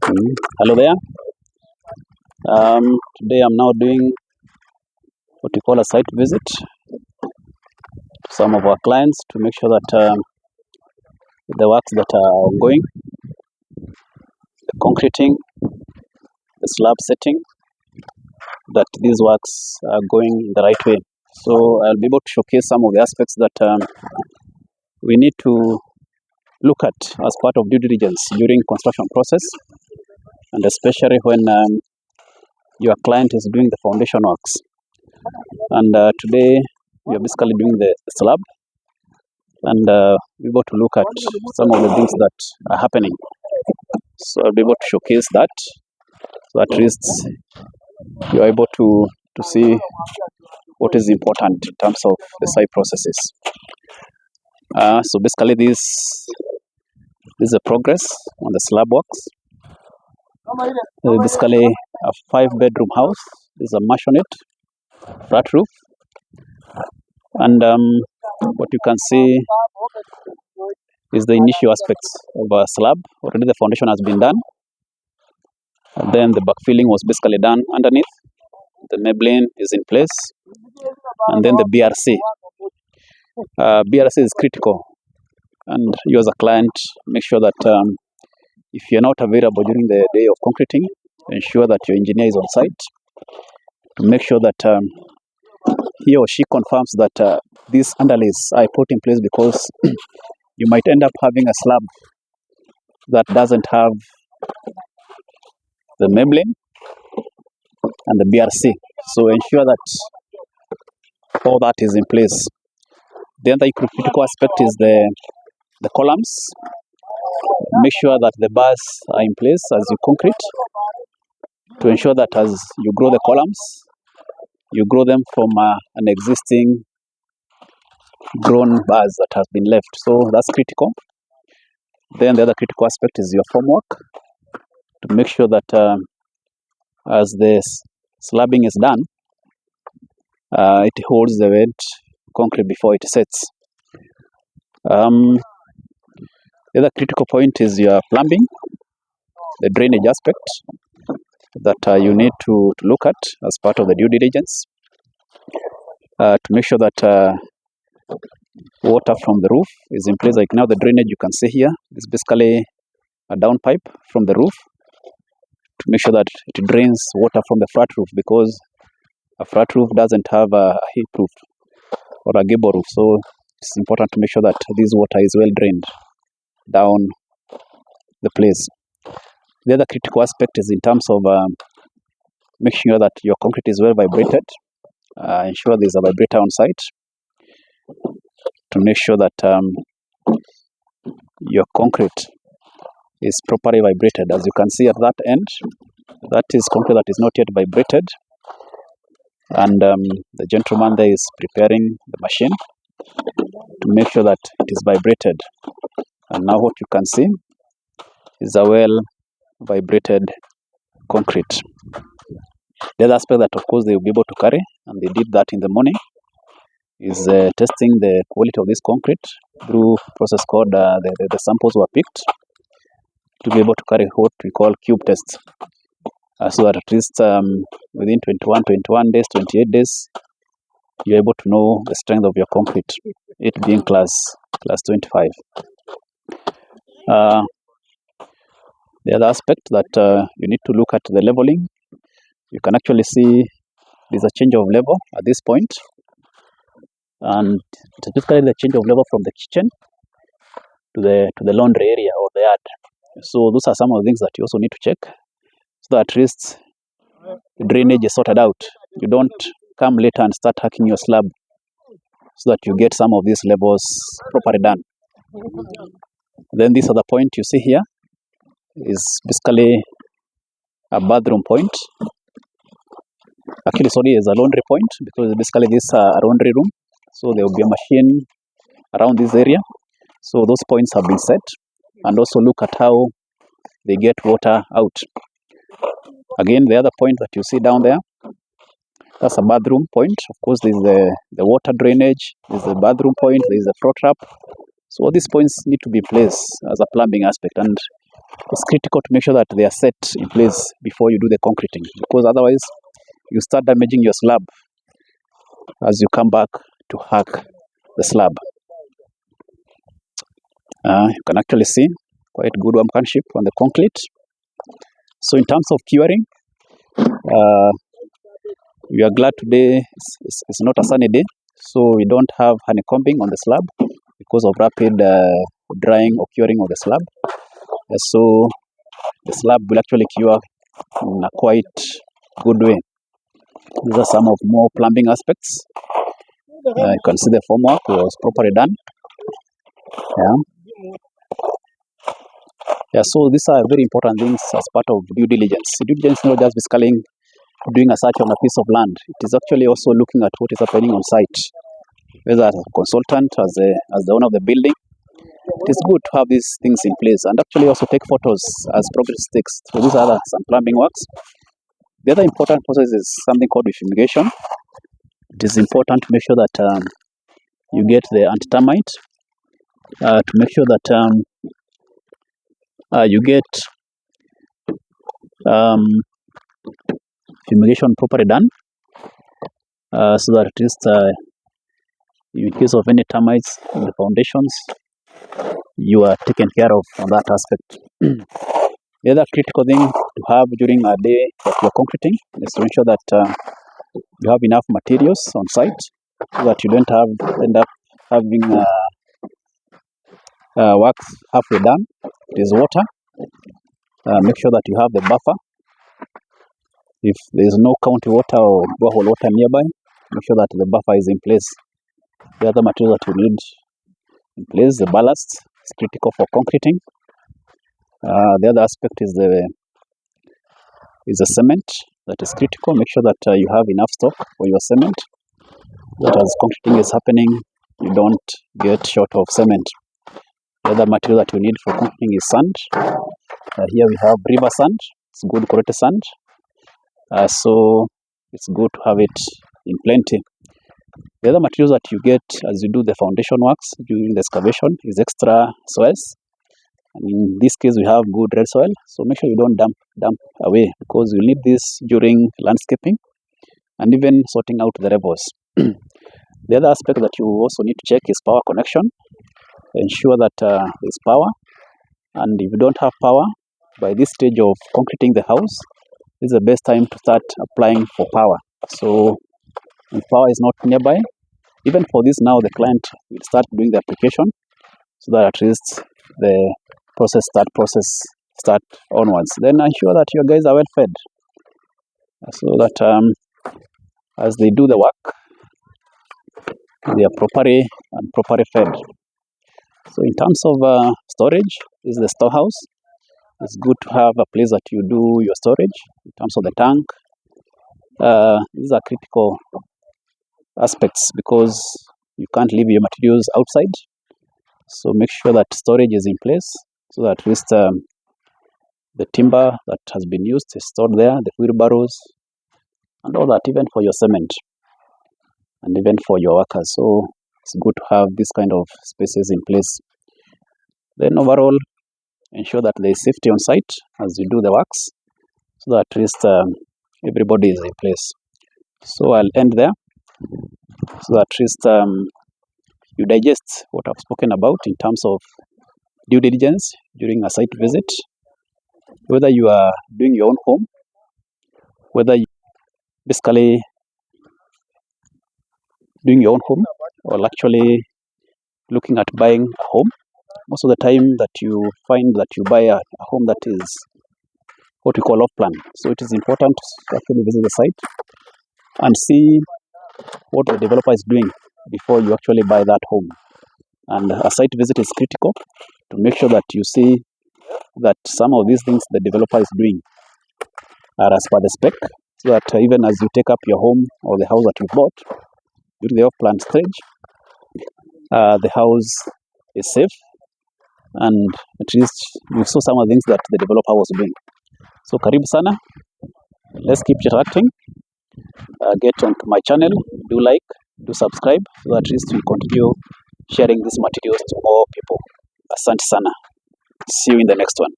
Hello there. Today I'm now doing what we call a site visit to some of our clients to make sure that the works that are ongoing, the concreting, the slab setting, that these works are going in the right way. So I'll be able to showcase some of the aspects that we need to look at as part of due diligence during construction process, and especially when your client is doing the foundation works. And today we are basically doing the slab, and we're able to look at some of the things that are happening. So I'll be able to showcase that, so at least you're able to see what is important in terms of the site processes. So basically this is a progress on the slab works. Basically a 5-bedroom house. There's a maisonette, flat roof, and what you can see is the initial aspects of a slab. Already the foundation has been done, and then the backfilling was basically done underneath. The membrane is in place, and then the BRC. BRC is critical, and you as a client make sure that if you're not available during the day of concreting, ensure that your engineer is on site to make sure that he or she confirms that these underlays are put in place, because you might end up having a slab that doesn't have the membrane and the BRC. So ensure that all that is in place. The other critical aspect is the columns. Make sure that the bars are in place as you concrete, to ensure that as you grow the columns, you grow them from an existing grown bars that has been left. So that's critical. Then the other critical aspect is your formwork, to make sure that as the slabbing is done, it holds the wet concrete before it sets. The other critical point is your plumbing, the drainage aspect that you need to look at as part of the due diligence, to make sure that water from the roof is in place. Like now the drainage you can see here is basically a down pipe from the roof, to make sure that it drains water from the flat roof, because a flat roof doesn't have a heat roof or a gable roof. So it's important to make sure that this water is well drained down the place. The other critical aspect is in terms of making sure that your concrete is well vibrated. Ensure there's a vibrator on site to make sure that your concrete is properly vibrated. As you can see at that end, that is concrete that is not yet vibrated, and the gentleman there is preparing the machine to make sure that it is vibrated. And now what you can see is a well vibrated concrete. The other aspect that of course they will be able to carry, and they did that in the morning, is testing the quality of this concrete through process called the samples were picked to be able to carry what we call cube tests, so that at least within 21 days, 28 days, you're able to know the strength of your concrete, it being class 25. The other aspect that you need to look at the leveling. You can actually see there's a change of level at this point, and it's basically the change of level from the kitchen to the laundry area or the yard. So those are some of the things that you also need to check, so that at least the drainage is sorted out. You don't come later and start hacking your slab, so that you get some of these levels properly done. Then this other point you see here is basically a bathroom point. Actually, sorry, is a laundry point, because basically this is a laundry room. So there will be a machine around this area. So those points have been set, and also look at how they get water out. Again, the other point that you see down there, that's a bathroom point. Of course, there is the water drainage, there's the bathroom point, there is the flow trap. So all these points need to be placed as a plumbing aspect, and It's critical to make sure that they are set in place before you do the concreting, because otherwise you start damaging your slab as you come back to hack the slab. You can actually see quite good workmanship on the concrete. So in terms of curing, we are glad today it's not a sunny day, so we don't have honeycombing on the slab because of rapid drying or curing of the slab. So the slab will actually cure in a quite good way. These are some of more plumbing aspects. You can see the formwork was properly done. So these are very important things as part of due diligence. Due diligence is not just basically doing a search on a piece of land. It is actually also looking at what is happening on site. Whether as a consultant, as the owner of the building, it is good to have these things in place and actually also take photos as progress takes. So these are some plumbing works. The other important process is something called fumigation. It is important to make sure that you get the anti-termite, to make sure that you get fumigation properly done, so that at least in case of any termites in the foundations, you are taken care of on that aspect. The other critical thing to have during a day that you are concreting is to ensure that you have enough materials on site, so that you don't end up having work halfway done. It is water. Make sure that you have the buffer. If there is no county water or borehole water nearby, make sure that the buffer is in place. The other material that you need in place, the ballast, is critical for concreting. The other aspect is the cement that is critical. Make sure that you have enough stock for your cement, that as concreting is happening, you don't get short of cement. The other material that you need for concreting is sand. Here we have river sand. It's good quality sand. So it's good to have it in plenty. The other materials that you get as you do the foundation works during the excavation is extra soils. And in this case, we have good red soil. So make sure you don't dump away, because you need this during landscaping and even sorting out the rebels. The other aspect that you also need to check is power connection. Ensure that there's power. And if you don't have power, by this stage of concreting the house, this is the best time to start applying for power. So if power is not nearby, even for this now, the client will start doing the application, so that at least the process start onwards. Then ensure that your guys are well fed, so that as they do the work, they are properly fed. So in terms of storage, this is the storehouse. It's good to have a place that you do your storage. In terms of the tank, these are critical aspects, because you can't leave your materials outside. So make sure that storage is in place, so that at least the timber that has been used is stored there, the wheelbarrows and all that, even for your cement and even for your workers. So it's good to have this kind of spaces in place. Then overall, ensure that there is safety on site as you do the works, so that at least everybody is in place. So I'll end there, so that at least you digest what I've spoken about in terms of due diligence during a site visit. Whether you are doing your own home, whether you basically doing your own home, or actually looking at buying a home, most of the time that you find that you buy a home that is what we call off plan. So it is important to actually visit the site and see what the developer is doing before you actually buy that home. And a site visit is critical to make sure that you see that some of these things the developer is doing are as per the spec, so that even as you take up your home or the house that you bought during the off-plan stage, the house is safe, and at least you saw some of the things that the developer was doing. So karibu sana, let's keep interacting. Get onto my channel, do like, do subscribe, so that at least we continue sharing these materials to more people. Asante sana. See you in the next one.